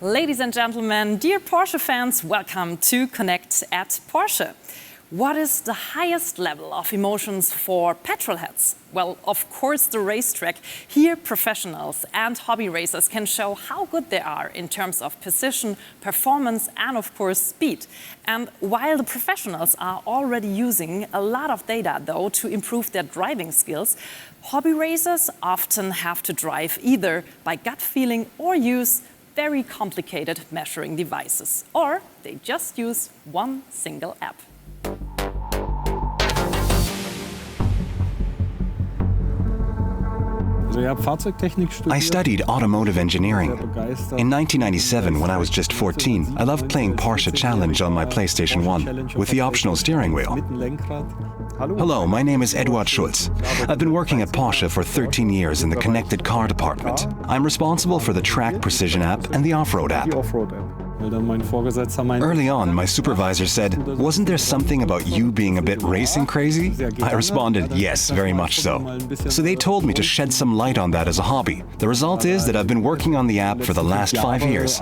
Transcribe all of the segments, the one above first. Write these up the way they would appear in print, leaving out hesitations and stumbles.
Ladies and gentlemen, dear Porsche fans, welcome to Connect at Porsche. What is the highest level of emotions for petrol heads? Well, of course, the racetrack. Here, professionals and hobby racers can show how good they are in terms of precision, performance, and of course, speed. And while the professionals are already using a lot of data, though, to improve their driving skills, hobby racers often have to drive either by gut feeling or use very complicated measuring devices, or they just use one single app. I studied automotive engineering. In 1997, when I was just 14, I loved playing Porsche Challenge on my PlayStation 1 with the optional steering wheel. Hello, my name is Eduard Schulz. I've been working at Porsche for 13 years in the connected car department. I'm responsible for the Track Precision App and the off-road app. Early on, my supervisor said, "Wasn't there something about you being a bit racing crazy?" I responded, "Yes, very much so." So they told me to shed some light on that as a hobby. The result is that I've been working on the app for the last 5 years.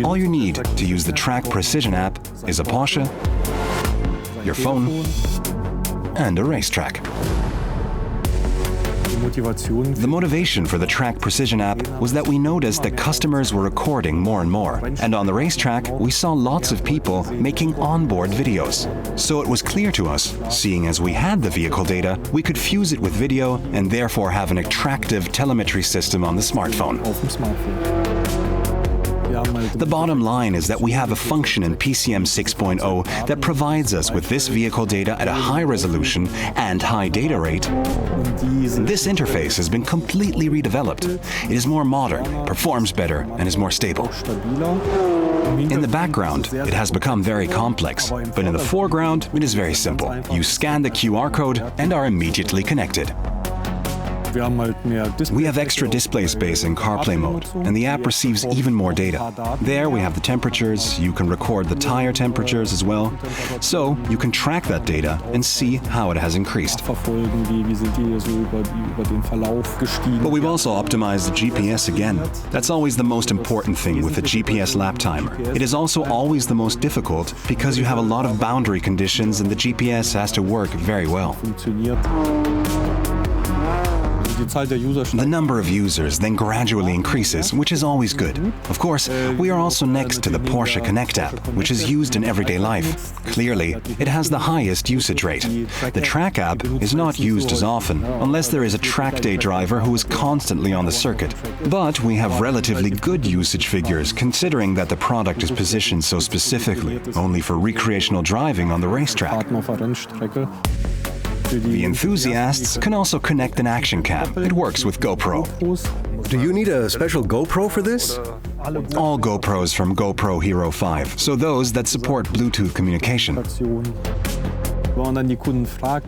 All you need to use the Track Precision app is a Porsche, your phone, and a racetrack. The motivation for the Track Precision app was that we noticed that customers were recording more and more. And on the racetrack, we saw lots of people making onboard videos. So it was clear to us, seeing as we had the vehicle data, we could fuse it with video and therefore have an attractive telemetry system on the smartphone. The bottom line is that we have a function in PCM 6.0 that provides us with this vehicle data at a high resolution and high data rate. This interface has been completely redeveloped. It is more modern, performs better, and is more stable. In the background, it has become very complex, but in the foreground, it is very simple. You scan the QR code and are immediately connected. We have extra display space in CarPlay mode, and the app receives even more data. There we have the temperatures, you can record the tire temperatures as well, so you can track that data and see how it has increased. But we've also optimized the GPS again. That's always the most important thing with the GPS lap timer. It is also always the most difficult because you have a lot of boundary conditions and the GPS has to work very well. The number of users then gradually increases, which is always good. Of course, we are also next to the Porsche Connect app, which is used in everyday life. Clearly, it has the highest usage rate. The Track app is not used as often, unless there is a track day driver who is constantly on the circuit. But we have relatively good usage figures, considering that the product is positioned so specifically, only for recreational driving on the racetrack. The enthusiasts can also connect an action cam. It works with GoPro. Do you need a special GoPro for this? All GoPros from GoPro Hero 5, so those that support Bluetooth communication.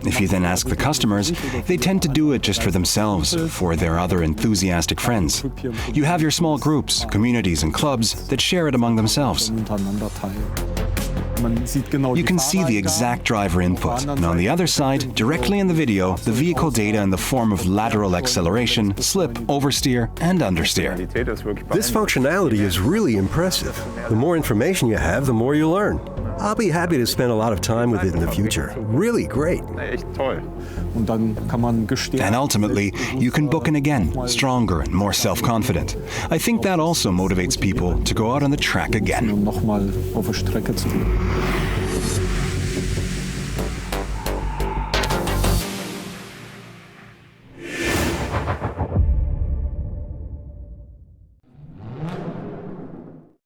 If you then ask the customers, they tend to do it just for themselves, for their other enthusiastic friends. You have your small groups, communities and clubs that share it among themselves. You can see the exact driver input, and on the other side, directly in the video, the vehicle data in the form of lateral acceleration, slip, oversteer, and understeer. This functionality is really impressive. The more information you have, the more you learn. I'll be happy to spend a lot of time with it in the future. Really great. And ultimately, you can book in again, stronger and more self-confident. I think that also motivates people to go out on the track again.